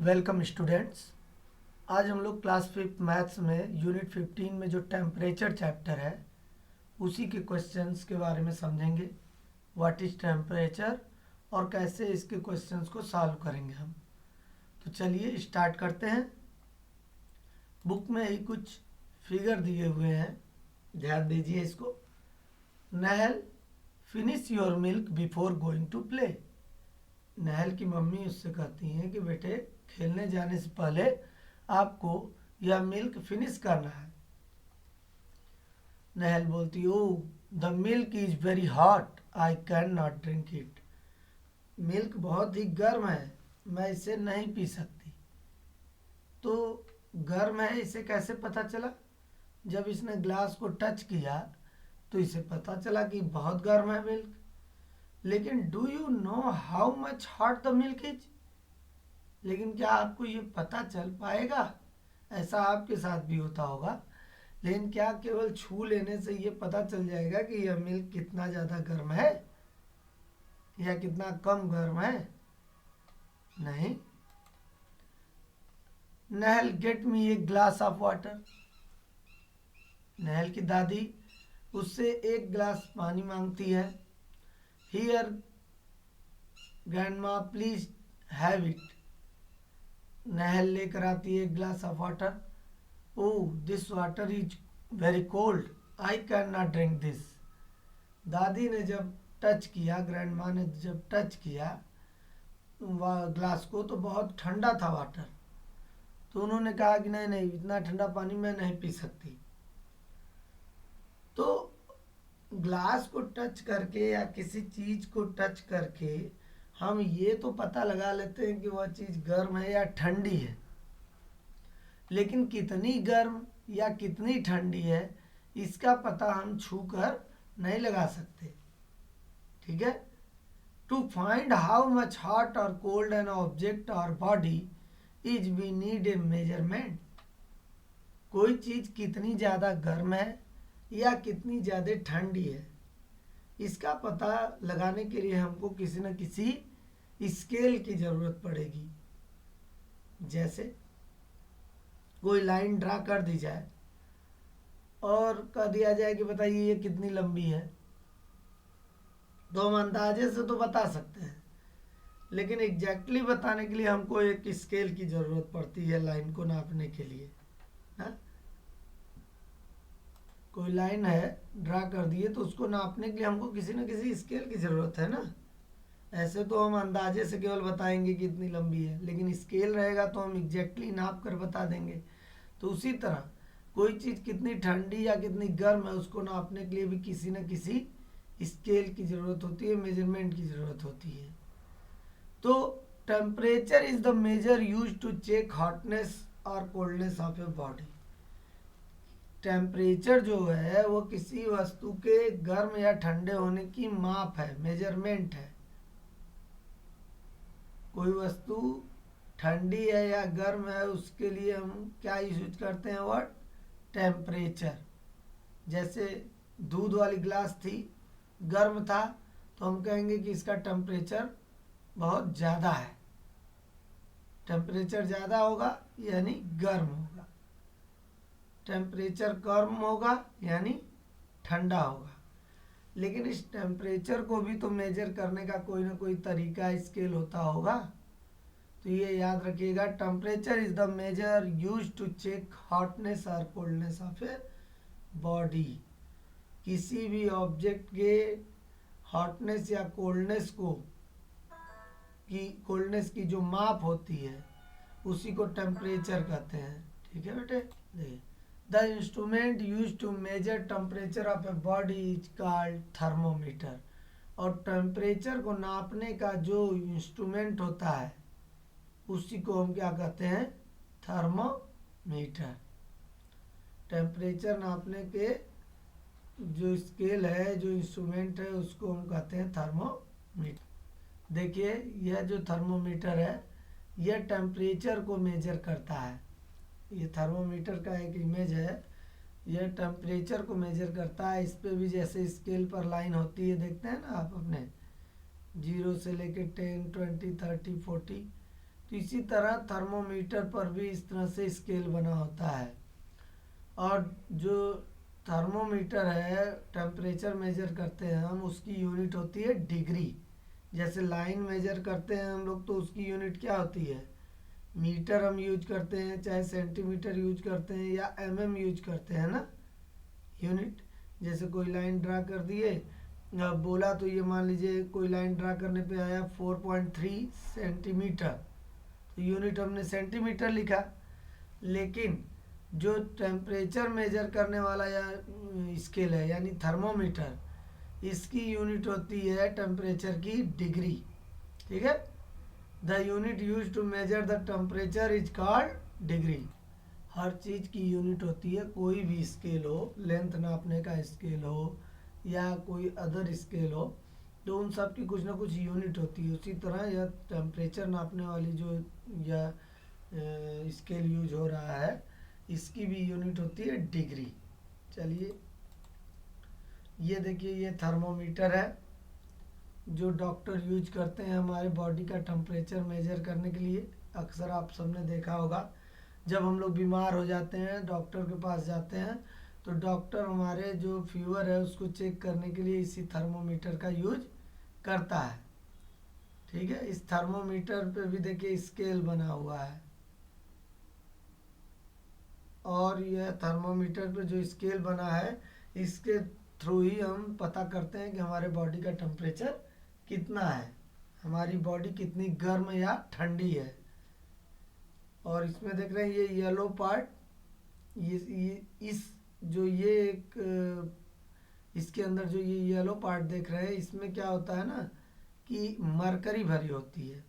Welcome students. आज हम लोग क्लास 5 मैथ्स में यूनिट 15 में जो टेम्परेचर चैप्टर है उसी के क्वेश्चंस के बारे में समझेंगे। व्हाट इज टेम्परेचर और कैसे इसके क्वेश्चंस को सॉल्व करेंगे हम। तो चलिए स्टार्ट करते हैं। बुक में ही कुछ फिगर दिए हुए हैं, ध्यान दीजिए इसको। Nahal, finish your milk before going to play. Nahal की मम्मी उससे कहती हैं कि बेटे खेलने जाने से पहले आपको यह मिल्क फिनिश करना है। नहल बोलती, oh the milk is very hot, I can not drink it. Milk बहुत ही गर्म है, मैं इसे नहीं पी सकती। तो गर्म है इसे कैसे पता चला? जब इसने ग्लास को टच किया तो इसे पता चला कि बहुत गर्म है मिल्क। लेकिन do you know how much hot the milk is? लेकिन क्या आपको ये पता चल पाएगा? ऐसा आपके साथ भी होता होगा, लेकिन क्या केवल छू लेने से ये पता चल जाएगा कि यह मिल्क कितना ज़्यादा गर्म है या कितना कम गर्म है? नहीं। नहल, गेट मी एक ग्लास ऑफ वाटर। नहल की दादी उससे एक गिलास पानी मांगती है। Here grandma please have it. Nahal लेकर आती है एक glass of water. Oh this water is very cold, I can not drink this. दादी ने जब टच किया, ग्रैंड माँ ने जब टच किया ग्लास को तो बहुत ठंडा था वाटर। तो उन्होंने कहा कि नहीं नहीं, इतना ठंडा पानी मैं नहीं पी सकती। तो ग्लास को टच करके या किसी चीज़ को टच करके हम ये तो पता लगा लेते हैं कि वह चीज़ गर्म है या ठंडी है, लेकिन कितनी गर्म या कितनी ठंडी है इसका पता हम छू कर नहीं लगा सकते। ठीक है। To find how much hot और कोल्ड एन ऑब्जेक्ट और body is we need a measurement. कोई चीज़ कितनी ज़्यादा गर्म है या कितनी ज़्यादा ठंडी है इसका पता लगाने के लिए हमको किसी न किसी स्केल की ज़रूरत पड़ेगी। जैसे कोई लाइन ड्रा कर दी जाए और कह दिया जाए कि बताइए ये कितनी लंबी है, तो हम अंदाजे से तो बता सकते हैं, लेकिन एग्जैक्टली बताने के लिए हमको एक स्केल की ज़रूरत पड़ती है लाइन को नापने के लिए। हाँ, कोई लाइन है ड्रा कर दिए तो उसको नापने के लिए हमको किसी न किसी स्केल की ज़रूरत है ना। ऐसे तो हम अंदाजे से केवल बताएंगे कि इतनी लंबी है, लेकिन स्केल रहेगा तो हम एग्जैक्टली नाप कर बता देंगे। तो उसी तरह कोई चीज़ कितनी ठंडी या कितनी गर्म है उसको नापने के लिए भी किसी न किसी स्केल की ज़रूरत होती है, मेजरमेंट की ज़रूरत होती है। तो temperature is the measure use to check hotness और coldness of a body. Temperature जो है वो किसी वस्तु के गर्म या ठंडे होने की माप है, मेजरमेंट है। कोई वस्तु ठंडी है या गर्म है उसके लिए हम क्या यूज करते हैं? Word temperature. जैसे दूध वाली ग्लास थी, गर्म था, तो हम कहेंगे कि इसका टेम्परेचर बहुत ज़्यादा है। टेम्परेचर ज़्यादा होगा यानी गर्म होगा, टेम्परेचर कम होगा यानी ठंडा होगा। लेकिन इस टेम्परेचर को भी तो मेजर करने का कोई ना कोई तरीका, स्केल होता होगा। तो ये याद रखिएगा, temperature is the measure use to check hotness और कोल्डनेस ऑफ ए बॉडी। किसी भी ऑब्जेक्ट के हॉटनेस या कोल्डनेस की जो माप होती है उसी को टेम्परेचर कहते हैं। ठीक है बेटे, देखिए the instrument use to measure temperature of a body is called thermometer. और टेम्परेचर को नापने का जो इंस्ट्रूमेंट होता है उसी को हम क्या कहते हैं? थर्मोमीटर। टेम्परेचर नापने के जो स्केल है, जो इंस्ट्रूमेंट है, उसको हम कहते हैं थर्मोमीटर। देखिए यह जो थर्मोमीटर है यह टेम्परेचर को मेजर करता है। ये थर्मोमीटर का एक इमेज है, यह टेम्परेचर को मेजर करता है। इस पे भी जैसे स्केल पर लाइन होती है, देखते हैं ना आप अपने 0 से लेकर 10, 20, 30, 40, तो इसी तरह थर्मोमीटर पर भी इस तरह से स्केल बना होता है। और जो थर्मोमीटर है, टेम्परेचर मेजर करते हैं हम, उसकी यूनिट होती है डिग्री। जैसे लाइन मेजर करते हैं हम लोग तो उसकी यूनिट क्या होती है, मीटर हम यूज करते हैं, चाहे सेंटीमीटर यूज करते हैं या यूज करते हैं ना यूनिट। जैसे कोई लाइन ड्रा कर दिए, अब बोला तो ये मान लीजिए कोई लाइन ड्रा करने पे आया 4.3 सेंटीमीटर, तो यूनिट हमने सेंटीमीटर लिखा। लेकिन जो टेम्परेचर मेजर करने वाला या स्केल है यानी थर्मोमीटर, इसकी यूनिट होती है टेम्परेचर की डिग्री। ठीक है, the unit use to measure the temperature is called degree. हर चीज़ की यूनिट होती है, कोई भी स्केल हो, लेंथ नापने का स्केल हो या कोई अदर स्केल हो, तो उन सब की कुछ ना कुछ यूनिट होती है। उसी तरह यह टेम्परेचर नापने वाली जो या स्केल यूज हो रहा है, इसकी भी यूनिट होती है डिग्री। चलिए ये देखिए, ये थर्मोमीटर है जो डॉक्टर यूज करते हैं हमारे बॉडी का टेम्परेचर मेजर करने के लिए। अक्सर आप सबने देखा होगा, जब हम लोग बीमार हो जाते हैं डॉक्टर के पास जाते हैं तो डॉक्टर हमारे जो फीवर है उसको चेक करने के लिए इसी थर्मोमीटर का यूज करता है। ठीक है, इस थर्मोमीटर पे भी देखिए स्केल बना हुआ है, और यह थर्मोमीटर पे जो स्केल बना है इसके थ्रू ही हम पता करते हैं कि हमारे बॉडी का टेम्परेचर कितना है, हमारी बॉडी कितनी गर्म या ठंडी है। और इसमें देख रहे हैं ये येलो पार्ट, ये इस जो ये एक इसके अंदर जो ये येलो पार्ट देख रहे हैं, इसमें क्या होता है ना कि मरकरी भरी होती है।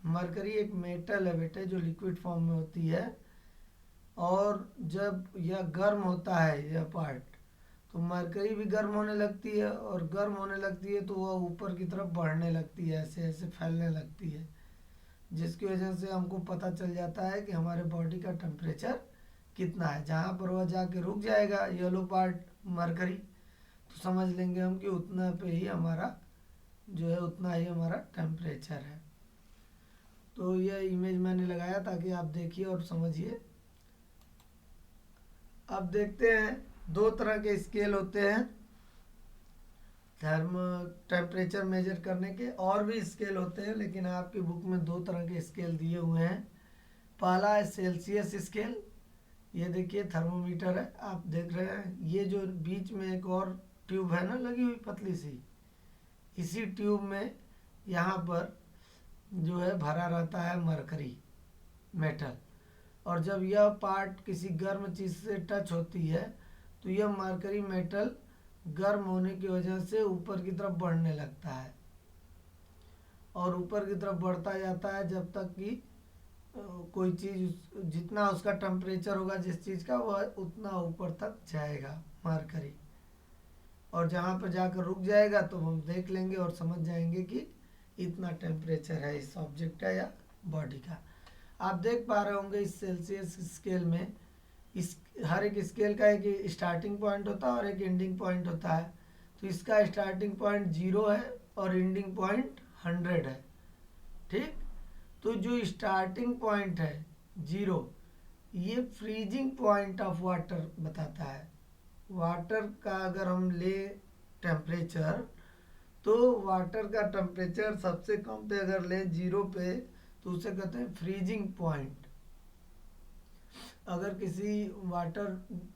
मरकरी एक मेटल है बेटे जो लिक्विड फॉर्म में होती है, और जब यह गर्म होता है यह पार्ट, तो मरकरी भी गर्म होने लगती है, और गर्म होने लगती है तो वह ऊपर की तरफ बढ़ने लगती है, ऐसे ऐसे फैलने लगती है, जिसकी वजह से हमको पता चल जाता है कि हमारे बॉडी का टेम्परेचर कितना है। जहाँ पर वह जाके रुक जाएगा येलो पार्ट मरकरी, तो समझ लेंगे हम कि उतना पे ही हमारा जो है, उतना ही हमारा टेम्परेचर है। तो यह इमेज मैंने लगाया ताकि आप देखिए और समझिए। अब देखते हैं, दो तरह के स्केल होते हैं टेम्परेचर मेजर करने के। और भी स्केल होते हैं लेकिन आपकी बुक में दो तरह के स्केल दिए हुए हैं। पहला है सेल्सियस स्केल, ये देखिए थर्मोमीटर है, आप देख रहे हैं, ये जो बीच में एक और ट्यूब है ना लगी हुई पतली सी, इसी ट्यूब में यहाँ पर जो है भरा रहता है मरकरी मेटल, और जब यह पार्ट किसी गर्म चीज़ से टच होती है तो यह मरकरी मेटल गर्म होने की वजह से ऊपर की तरफ बढ़ने लगता है, और ऊपर की तरफ बढ़ता जाता है जब तक कि कोई चीज़ जितना उसका टेम्परेचर होगा जिस चीज़ का, वह उतना ऊपर तक जाएगा मरकरी, और जहाँ पर जाकर रुक जाएगा तो हम देख लेंगे और समझ जाएंगे कि इतना टेम्परेचर है इस ऑब्जेक्ट का या बॉडी का। आप देख पा रहे होंगे इस सेल्सियस स्केल में, इस हर एक स्केल का एक स्टार्टिंग पॉइंट होता है और एक एंडिंग पॉइंट होता है। तो इसका स्टार्टिंग पॉइंट 0 है और एंडिंग पॉइंट 100 है। ठीक, तो जो स्टार्टिंग पॉइंट है 0, ये फ्रीजिंग पॉइंट ऑफ वाटर बताता है। वाटर का अगर हम ले टेम्परेचर, तो वाटर का टेम्परेचर सबसे कम पे अगर ले 0 पे, तो उसे कहते हैं फ्रीजिंग पॉइंट। अगर किसी वाटर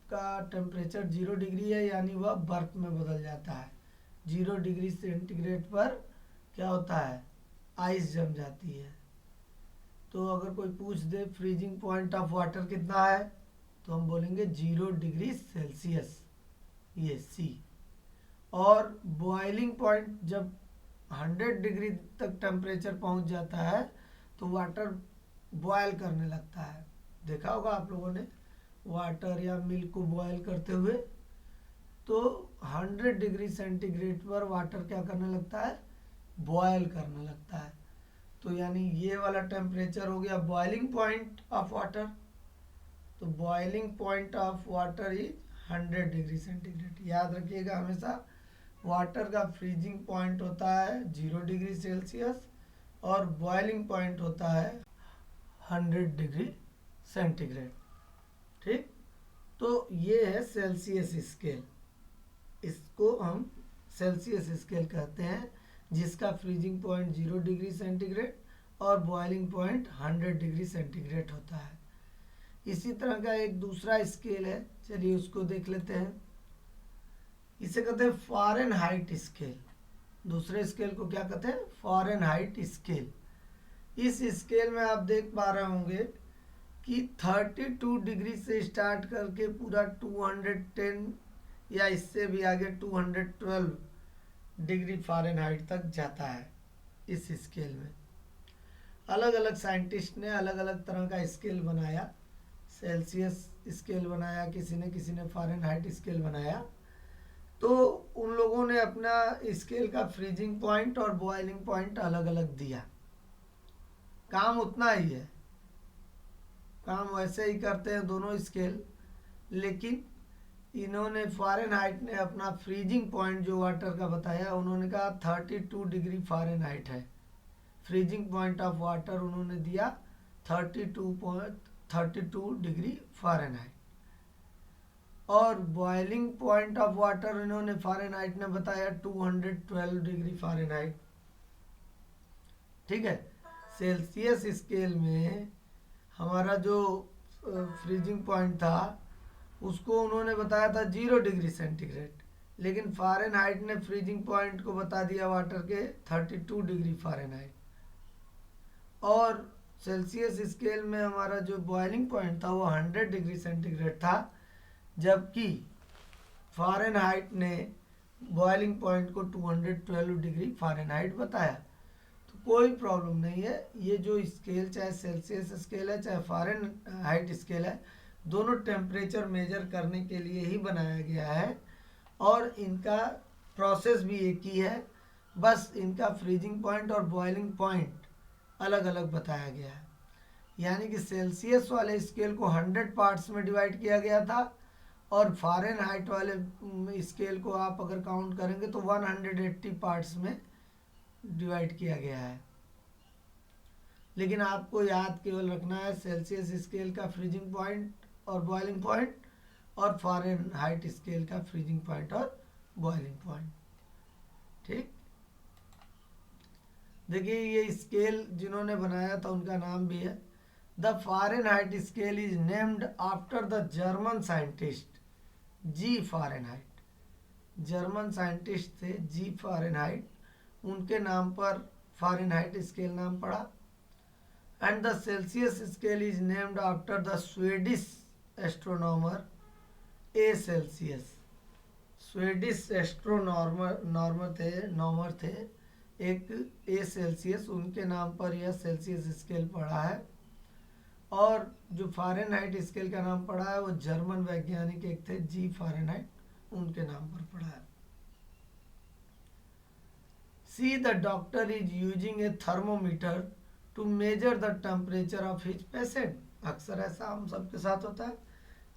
का टेम्परेचर 0 डिग्री है यानी वह बर्फ में बदल जाता है। 0 डिग्री सेंटीग्रेड पर क्या होता है, आइस जम जाती है। तो अगर कोई पूछ दे फ्रीजिंग पॉइंट ऑफ वाटर कितना है, तो हम बोलेंगे 0 डिग्री सेल्सियस, ये सी। और बॉइलिंग पॉइंट जब 100 डिग्री तक टेम्परेचर पहुंच जाता है तो वाटर बॉयल करने लगता है। देखा होगा आप लोगों ने वाटर या मिल्क को बॉयल करते हुए, तो 100 डिग्री सेंटीग्रेड पर वाटर क्या करने लगता है, बॉयल करने लगता है। तो यानी ये वाला टेम्परेचर हो गया बॉइलिंग पॉइंट ऑफ वाटर। तो boiling point of water is 100 degree centigrade. याद रखिएगा हमेशा, वाटर का फ्रीजिंग पॉइंट होता है 0 डिग्री सेल्सियस और बॉइलिंग पॉइंट होता है 100 डिग्री सेंटीग्रेड। ठीक, तो ये है सेल्सियस स्केल। इसको हम सेल्सियस स्केल कहते हैं, जिसका फ्रीजिंग पॉइंट 0 डिग्री सेंटीग्रेड और बॉइलिंग पॉइंट 100 डिग्री सेंटीग्रेड होता है। इसी तरह का एक दूसरा स्केल है, चलिए उसको देख लेते हैं। इसे कहते हैं फ़ारेनहाइट स्केल। दूसरे स्केल को क्या कहते हैं? Fahrenheit scale. इस स्केल में आप देख पा रहे होंगे कि 32 डिग्री से स्टार्ट करके पूरा 210 या इससे भी आगे 212 डिग्री फ़ारेनहाइट तक जाता है इस स्केल में। अलग अलग साइंटिस्ट ने अलग अलग तरह का स्केल बनाया, सेल्सियस स्केल बनाया, किसी ने फ़ारेनहाइट स्केल बनाया। तो उन लोगों ने अपना स्केल का फ्रीजिंग पॉइंट और बॉइलिंग पॉइंट अलग अलग दिया। काम उतना ही है, काम वैसे ही करते हैं दोनों स्केल, लेकिन इन्होंने फ़ारेनहाइट ने अपना फ्रीजिंग पॉइंट जो वाटर का बताया, उन्होंने कहा 32 डिग्री फ़ारेनहाइट है। फ्रीजिंग पॉइंट ऑफ वाटर उन्होंने दिया 32 डिग्री फ़ारेनहाइट। और बॉइलिंग पॉइंट ऑफ वाटर इन्होंने फ़ारेनहाइट ने बताया 212 डिग्री फ़ारेनहाइट। ठीक है, सेल्सियस स्केल में हमारा जो फ्रीजिंग पॉइंट था उसको उन्होंने बताया था 0 डिग्री सेंटीग्रेड, लेकिन फ़ारेनहाइट ने फ्रीजिंग पॉइंट को बता दिया वाटर के 32 डिग्री फ़ारेनहाइट। और सेल्सियस स्केल में हमारा जो बॉइलिंग पॉइंट था वो 100 डिग्री सेंटीग्रेड था, जबकि फ़ारेनहाइट ने बॉइलिंग पॉइंट को 212 डिग्री फ़ारेनहाइट बताया। तो कोई प्रॉब्लम नहीं है, ये जो स्केल चाहे सेल्सियस स्केल है चाहे फ़ारेनहाइट स्केल है, दोनों टेम्परेचर मेजर करने के लिए ही बनाया गया है और इनका प्रोसेस भी एक ही है, बस इनका फ्रीजिंग पॉइंट और बॉइलिंग पॉइंट अलग अलग बताया गया है। यानी कि सेल्सियस वाले स्केल को 100 पार्ट्स में डिवाइड किया गया था और फ़ारेनहाइट वाले स्केल को आप अगर काउंट करेंगे तो 180 पार्ट्स में डिवाइड किया गया है। लेकिन आपको याद केवल रखना है सेल्सियस स्केल का फ्रीजिंग पॉइंट और बॉइलिंग पॉइंट और फ़ारेनहाइट स्केल का फ्रीजिंग पॉइंट और बॉइलिंग पॉइंट। ठीक, देखिए ये स्केल जिन्होंने बनाया था उनका नाम भी है, the Fahrenheit scale is named after the German scientist G Fahrenheit. German scientist थे जी फ़ारेनहाइट, उनके नाम पर फ़ारेनहाइट स्केल नाम पड़ा। And the Celsius scale is named after the Swedish astronomer A Celsius. Swedish नॉर्मर थे एक ए सेल्सियस, उनके नाम पर यह सेल्सियस स्केल पड़ा है। और जो फ़ारेनहाइट स्केल का नाम पड़ा है वो जर्मन वैज्ञानिक एक थे जी फ़ारेनहाइट, उनके नाम पर पड़ा है। See the doctor is using a thermometer to measure the temperature of his patient. अक्सर ऐसा हम सबके साथ होता है,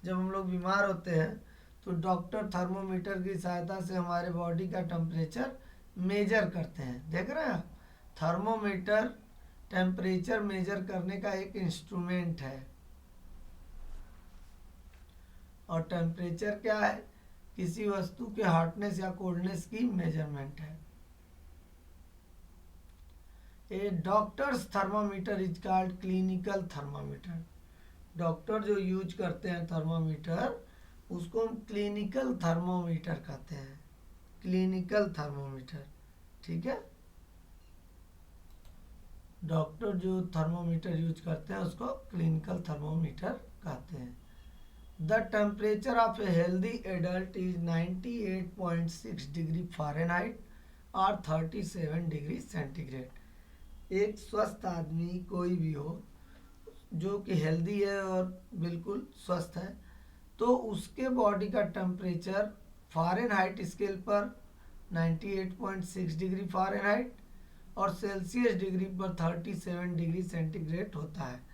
जब हम लोग बीमार होते हैं तो डॉक्टर थर्मोमीटर की सहायता से हमारे बॉडी का टेम्परेचर मेजर करते हैं। देख रहे हैं आप, थर्मोमीटर टेम्परेचर मेजर करने का एक इंस्ट्रूमेंट है। और टेम्परेचर क्या है? किसी वस्तु के हॉटनेस या कोल्डनेस की मेजरमेंट है। A doctor's thermometer is called clinical thermometer. Doctor जो यूज करते हैं थर्मामीटर उसको हम क्लिनिकल थर्मोमीटर कहते हैं, क्लिनिकल थर्मोमीटर। ठीक है, डॉक्टर जो थर्मोमीटर यूज करते हैं उसको क्लिनिकल थर्मोमीटर कहते हैं। The temperature of a healthy adult is 98.6 degree Fahrenheit और 37 डिग्री सेंटीग्रेड। एक स्वस्थ आदमी कोई भी हो जो कि हेल्दी है और बिल्कुल स्वस्थ है, तो उसके बॉडी का टेम्परेचर फ़ारेनहाइट स्केल पर 98.6 डिग्री फ़ारेनहाइट और सेल्सियस डिग्री पर 37 डिग्री सेंटीग्रेड होता है।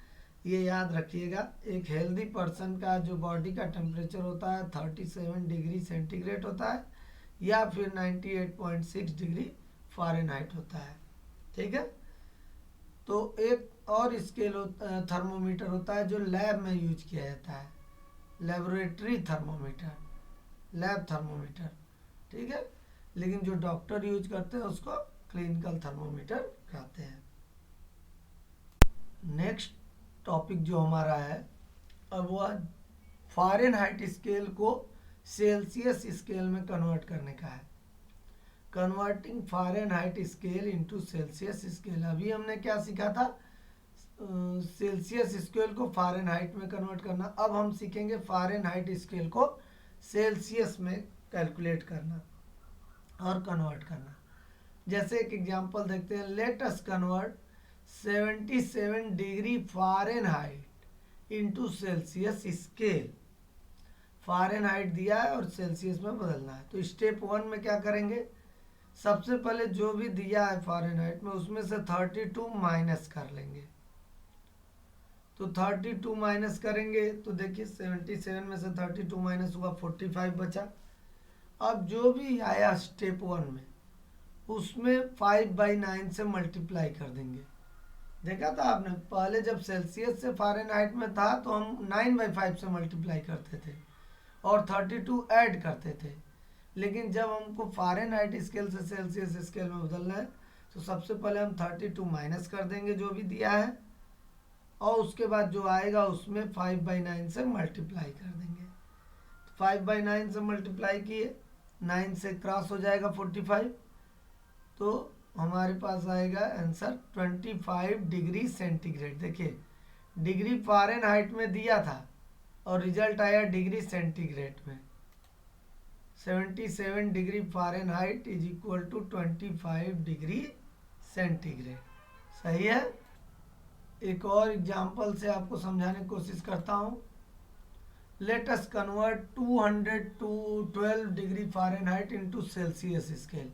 ये याद रखिएगा, एक हेल्दी पर्सन का जो बॉडी का टेम्परेचर होता है 37 डिग्री सेंटीग्रेड होता है या फिर 98.6 डिग्री फ़ारेनहाइट होता है। ठीक है, तो एक और स्केल थर्मोमीटर होता है जो लैब में यूज किया जाता है, लेबोरेटरी थर्मोमीटर, लैब थर्मोमीटर, ठीक है। लेकिन जो डॉक्टर यूज करते हैं उसको क्लिनिकल थर्मोमीटर कहते हैं। नेक्स्ट टॉपिक जो हमारा है अब वह फ़ारेनहाइट स्केल को सेल्सियस स्केल में कन्वर्ट करने का है। Converting Fahrenheit scale into Celsius scale. अभी हमने क्या सीखा था, सेल्सियस स्केल को फ़ारेनहाइट में कन्वर्ट करना। अब हम सीखेंगे फ़ारेनहाइट स्केल को सेल्सियस में कैलकुलेट करना और कन्वर्ट करना। जैसे एक एग्जांपल देखते हैं, let us convert 77 degree Fahrenheit into Celsius scale. Fahrenheit दिया है और सेल्सियस में बदलना है। तो स्टेप 1 में क्या करेंगे, सबसे पहले जो भी दिया है फ़ारेनहाइट में उसमें से 32 माइनस कर लेंगे। तो 32 माइनस करेंगे तो देखिए 77 में से 32 माइनस हुआ 45 बचा। अब जो भी आया स्टेप 1 में उसमें 5/9 से मल्टीप्लाई कर देंगे। देखा था आपने, पहले जब सेल्सियस से फ़ारेनहाइट में था तो हम 9/5 से मल्टीप्लाई करते थे और 32 ऐड करते थे। लेकिन जब हमको फ़ारेनहाइट स्केल से सेल्सियस स्केल में बदलना है तो सबसे पहले हम 32 माइनस कर देंगे जो भी दिया है, और उसके बाद जो आएगा उसमें 5/9 से मल्टीप्लाई कर देंगे। 5/9 से मल्टीप्लाई किए, 9 से क्रॉस हो जाएगा 45, तो हमारे पास आएगा आंसर 25 डिग्री सेंटीग्रेड। देखिए डिग्री फ़ारेनहाइट में दिया था और रिजल्ट आया डिग्री सेंटीग्रेड में। 77 degree Fahrenheit is equal to 25 degree centigrade. सही है। एक और एग्जांपल से आपको समझाने की कोशिश करता हूँ। Let us convert 212 degree Fahrenheit into Celsius scale.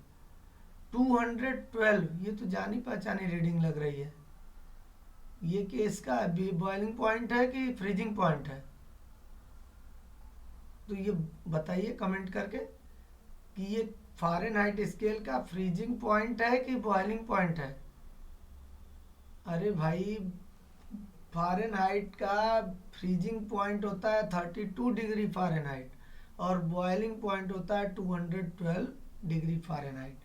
212 ये तो जानी पहचानी रीडिंग लग रही है। ये केस का बॉइलिंग पॉइंट है कि फ्रीजिंग पॉइंट है, तो ये बताइए कमेंट करके कि ये फ़ारेनहाइट स्केल का फ्रीजिंग पॉइंट है कि बॉइलिंग पॉइंट है। अरे भाई, फ़ारेनहाइट का फ्रीजिंग पॉइंट होता है 32 डिग्री फ़ारेनहाइट और बॉइलिंग पॉइंट होता है 212 डिग्री फ़ारेनहाइट।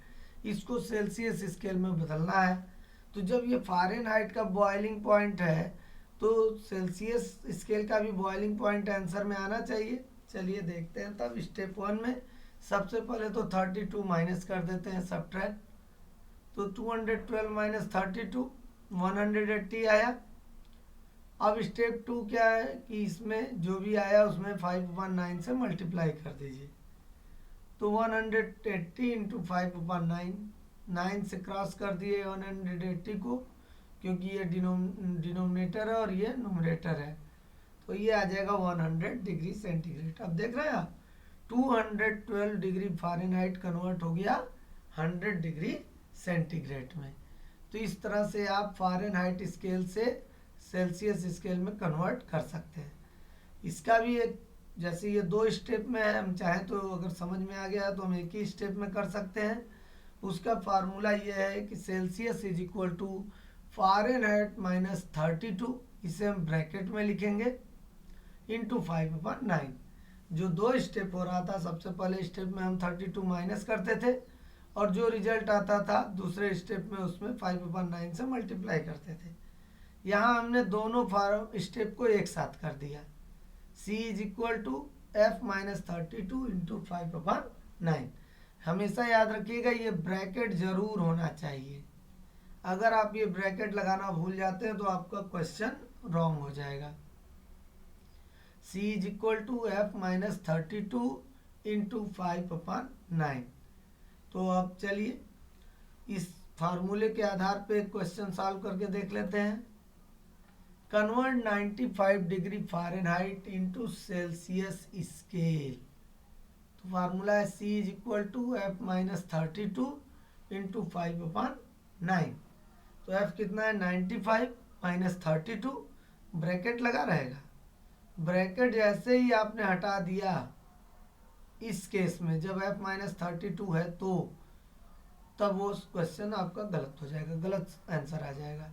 इसको सेल्सियस स्केल में बदलना है। तो जब ये फ़ारेनहाइट का बॉइलिंग पॉइंट है तो सेल्सियस स्केल का भी बॉइलिंग पॉइंट आंसर में आना चाहिए। चलिए देखते हैं। तब स्टेप 1 में सबसे पहले तो 32 माइनस कर देते हैं, सब्ट्रैक्ट। तो 212 माइनस 32 180 आया। अब स्टेप 2 क्या है कि इसमें जो भी आया उसमें 5/9 से मल्टीप्लाई कर दीजिए। तो 180 इंटू 5/9, 9 से क्रॉस कर दिए 180 को, क्योंकि ये डिनोमिनेटर है और ये न्यूमरेटर है, तो ये आ जाएगा 100 डिग्री सेंटीग्रेड। अब देख रहे हैं आप, 212 डिग्री फ़ारेनहाइट कन्वर्ट हो गया 100 डिग्री सेंटीग्रेड में। तो इस तरह से आप फ़ारेनहाइट स्केल से सेल्सियस स्केल में कन्वर्ट कर सकते हैं। इसका भी एक, जैसे ये 2 स्टेप में है, हम चाहें तो अगर समझ में आ गया तो हम एक ही स्टेप में कर सकते हैं। उसका फार्मूला ये है कि Celsius is equal to Fahrenheit minus 32, इसे हम ब्रैकेट में लिखेंगे, इंटू 5/9। जो 2 स्टेप हो रहा था, सबसे पहले स्टेप में हम 32 माइनस करते थे और जो रिजल्ट आता था दूसरे स्टेप में उसमें 5/9 से मल्टीप्लाई करते थे। यहाँ हमने दोनों स्टेप को एक साथ कर दिया। c is equal to f minus 32 into 5/9। हमेशा याद रखिएगा ये ब्रैकेट जरूर होना चाहिए। अगर आप ये ब्रैकेट लगाना भूल जाते हैं तो आपका क्वेश्चन रॉन्ग हो जाएगा। c is equal to f minus 32 into 5/9। तो अब चलिए इस फार्मूले के आधार पे क्वेश्चन सॉल्व करके देख लेते हैं। Convert 95 degree Fahrenheit into Celsius scale. तो फार्मूला है c is equal to F minus 32 into 5/9। तो f कितना है 95 माइनस 32, ब्रैकेट लगा रहेगा। ब्रैकेट जैसे ही आपने हटा दिया इस केस में, जब f माइनस 32 है तो तब वो क्वेश्चन आपका गलत हो जाएगा, गलत आंसर आ जाएगा।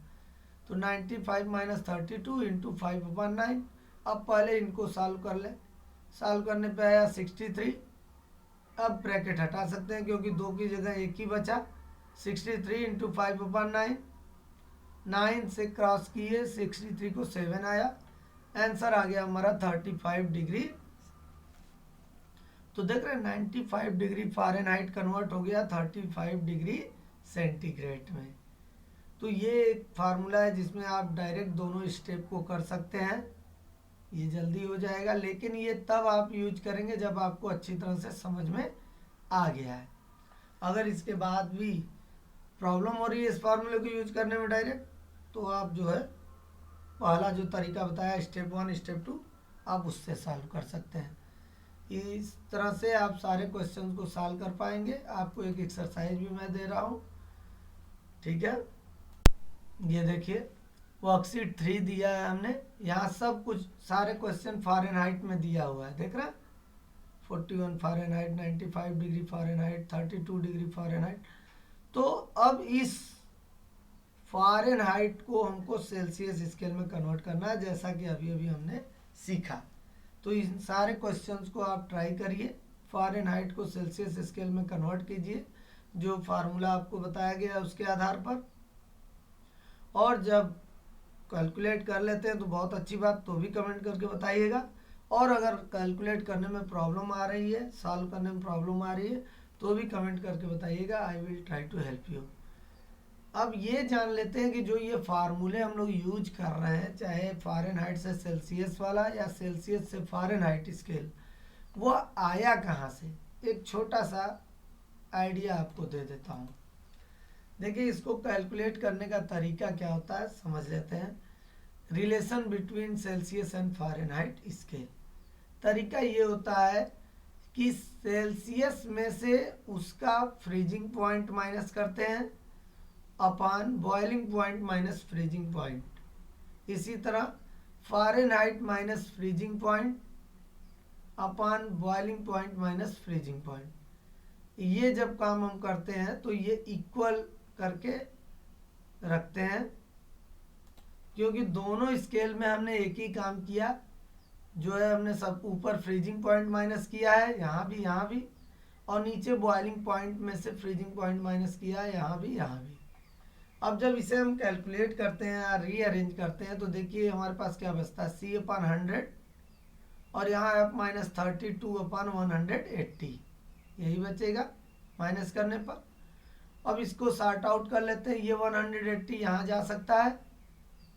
तो 95 माइनस 32 इंटू 5/9। अब पहले इनको सॉल्व कर लें। सॉल्व करने पे आया 63। अब ब्रैकेट हटा सकते हैं क्योंकि 2 की जगह 1 ही बचा। 63 इंटू 5/9, 9 से क्रॉस किए 63 को 7 आया। आंसर आ गया हमारा 35 डिग्री। तो देख रहे हैं 95 डिग्री फ़ारेनहाइट कन्वर्ट हो गया 35 डिग्री सेंटीग्रेड में। तो ये एक फार्मूला है जिसमें आप डायरेक्ट दोनों स्टेप को कर सकते हैं, ये जल्दी हो जाएगा। लेकिन ये तब आप यूज करेंगे जब आपको अच्छी तरह से समझ में आ गया है। अगर इसके बाद भी प्रॉब्लम हो रही है इस फार्मूले को यूज करने में डायरेक्ट, तो आप जो है पहला जो तरीका बताया स्टेप 1 स्टेप 2, आप उससे सॉल्व कर सकते हैं। इस तरह से आप सारे क्वेश्चन को सॉल्व कर पाएंगे। आपको एक एक्सरसाइज भी मैं दे रहा हूँ, ठीक है। ये देखिए वर्कशीट 3 दिया है हमने, यहाँ सब कुछ सारे क्वेश्चन फ़ारेनहाइट में दिया हुआ है, देख रहे हैं। 41 Fahrenheit, 95 degree Fahrenheit, 32 degree Fahrenheit. तो अब इस फ़ारेनहाइट को हमको सेल्सियस स्केल में कन्वर्ट करना है, जैसा कि अभी अभी हमने सीखा। तो इन सारे क्वेश्चंस को आप ट्राई करिए, फ़ारेनहाइट को सेल्सियस स्केल में कन्वर्ट कीजिए जो फार्मूला आपको बताया गया है उसके आधार पर। और जब कैलकुलेट कर लेते हैं तो बहुत अच्छी बात, तो भी कमेंट करके बताइएगा। और अगर कैलकुलेट करने में प्रॉब्लम आ रही है, सॉल्व करने में प्रॉब्लम आ रही है, तो भी कमेंट करके बताइएगा। I will try to help you. अब ये जान लेते हैं कि जो ये फार्मूले हम लोग यूज कर रहे हैं, चाहे फ़ारेनहाइट से सेल्सियस वाला या सेल्सियस से फ़ारेनहाइट स्केल, वो आया कहाँ से। एक छोटा सा आइडिया आपको दे देता हूँ। देखिए इसको कैलकुलेट करने का तरीका क्या होता है समझ लेते हैं। Relation between Celsius and Fahrenheit scale. तरीका ये होता है कि सेल्सियस में से उसका फ्रीजिंग पॉइंट माइनस करते हैं upon boiling point minus freezing point. इसी तरह Fahrenheit minus freezing point upon boiling point minus freezing point. ये जब काम हम करते हैं तो ये इक्वल करके रखते हैं, क्योंकि दोनों स्केल में हमने एक ही काम किया। जो है हमने सब ऊपर फ्रीजिंग पॉइंट माइनस किया है, यहाँ भी, और नीचे बॉइलिंग पॉइंट में से फ्रीजिंग पॉइंट माइनस किया है, यहाँ भी। अब जब इसे हम कैलकुलेट करते हैं या रीअरेंज करते हैं तो देखिए हमारे पास क्या बचता है, C/100 और यहाँ F माइनस 32/180, यही बचेगा माइनस करने पर। अब इसको सॉर्ट आउट कर लेते हैं। ये 180 यहाँ जा सकता है,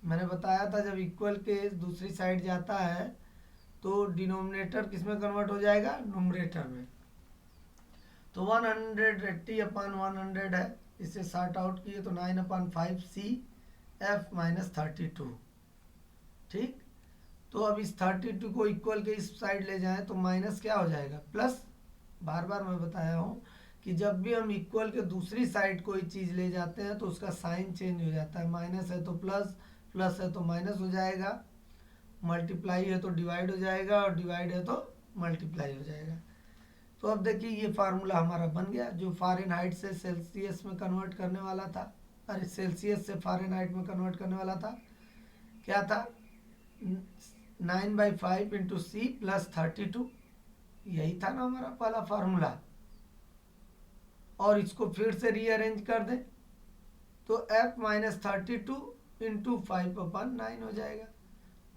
मैंने बताया था जब इक्वल के दूसरी साइड जाता है तो डिनोमिनेटर किस में कन्वर्ट हो जाएगा, नुमरेटर में। तो 180/100 है, इसे सॉर्ट आउट किए तो 9/5 CF माइनस 32, ठीक। तो अब इस 32 को इक्वल के इस साइड ले जाएं तो माइनस क्या हो जाएगा, प्लस। बार बार मैं बताया हूँ कि जब भी हम इक्वल के दूसरी साइड कोई चीज़ ले जाते हैं तो उसका साइन चेंज हो जाता है। माइनस है तो प्लस, प्लस है तो माइनस हो जाएगा, मल्टीप्लाई है तो डिवाइड हो जाएगा, और डिवाइड है तो मल्टीप्लाई हो जाएगा। तो अब देखिए ये फार्मूला हमारा बन गया जो फ़ारेनहाइट से सेल्सियस में कन्वर्ट करने वाला था, अरे सेल्सियस से फ़ारेनहाइट में कन्वर्ट करने वाला था। क्या था, 9/5 इंटू C प्लस 32, यही था ना हमारा पहला फार्मूला। और इसको फिर से रीअरेंज कर दें तो F माइनस 32 इंटू 5/9 हो जाएगा।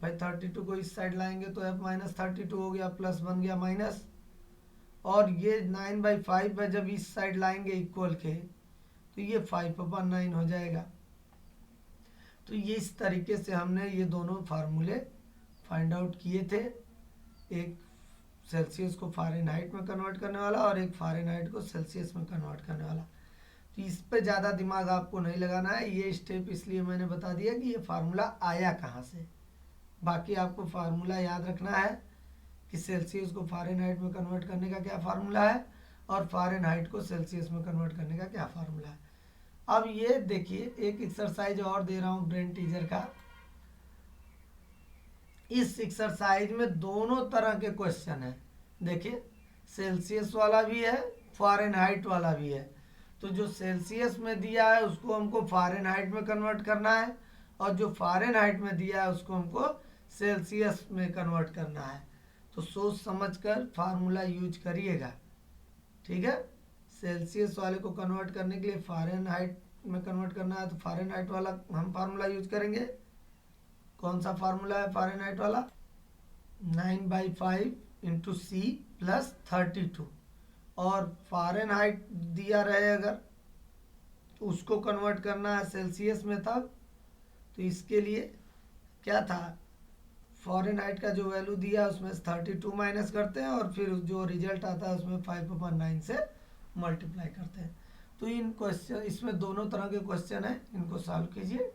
भाई 32 को इस साइड लाएंगे तो F माइनस 32 हो गया, प्लस बन गया माइनस, और ये 9/5 है, जब इस साइड लाएंगे इक्वल के तो ये 5/9 हो जाएगा। तो ये इस तरीके से हमने ये दोनों फार्मूले फाइंड आउट किए थे, एक सेल्सियस को फ़ारेनहाइट में कन्वर्ट करने वाला और एक फ़ारेनहाइट को सेल्सियस में कन्वर्ट करने वाला। तो इस पे ज़्यादा दिमाग आपको नहीं लगाना है, ये स्टेप इसलिए मैंने बता दिया कि ये फार्मूला आया कहाँ से। बाकी आपको फार्मूला याद रखना है कि सेल्सियस को फ़ारेनहाइट में कन्वर्ट करने का क्या फार्मूला है और फ़ारेनहाइट को सेल्सियस में कन्वर्ट करने का क्या फार्मूला है। अब ये देखिए एक एक्सरसाइज और दे रहा हूँ ब्रेन टीजर का। इस एक्सरसाइज में दोनों तरह के क्वेश्चन है, देखिए सेल्सियस वाला भी है, फ़ारेनहाइट वाला भी है। तो जो सेल्सियस में दिया है उसको हमको फ़ारेनहाइट में कन्वर्ट करना है, और जो फ़ारेनहाइट में दिया है उसको हमको सेल्सियस में कन्वर्ट करना है। तो सोच समझ कर फार्मूला यूज करिएगा, ठीक है। सेल्सियस वाले को कन्वर्ट करने के लिए फ़ारेनहाइट में कन्वर्ट करना है, तो फ़ारेनहाइट वाला हम फार्मूला यूज करेंगे। कौन सा फार्मूला है फ़ारेनहाइट वाला? 9/5 × C + 32। और फ़ारेनहाइट दिया रहे अगर तो उसको कन्वर्ट करना है सेल्सियस में, तब तो इसके लिए क्या था, फ़ारेनहाइट का जो वैल्यू दिया उसमें से 32 माइनस करते हैं और फिर जो रिजल्ट आता है उसमें 5/9 से मल्टीप्लाई करते हैं। तो इन क्वेश्चन, इसमें दोनों तरह के क्वेश्चन हैं, इनको सॉल्व कीजिए।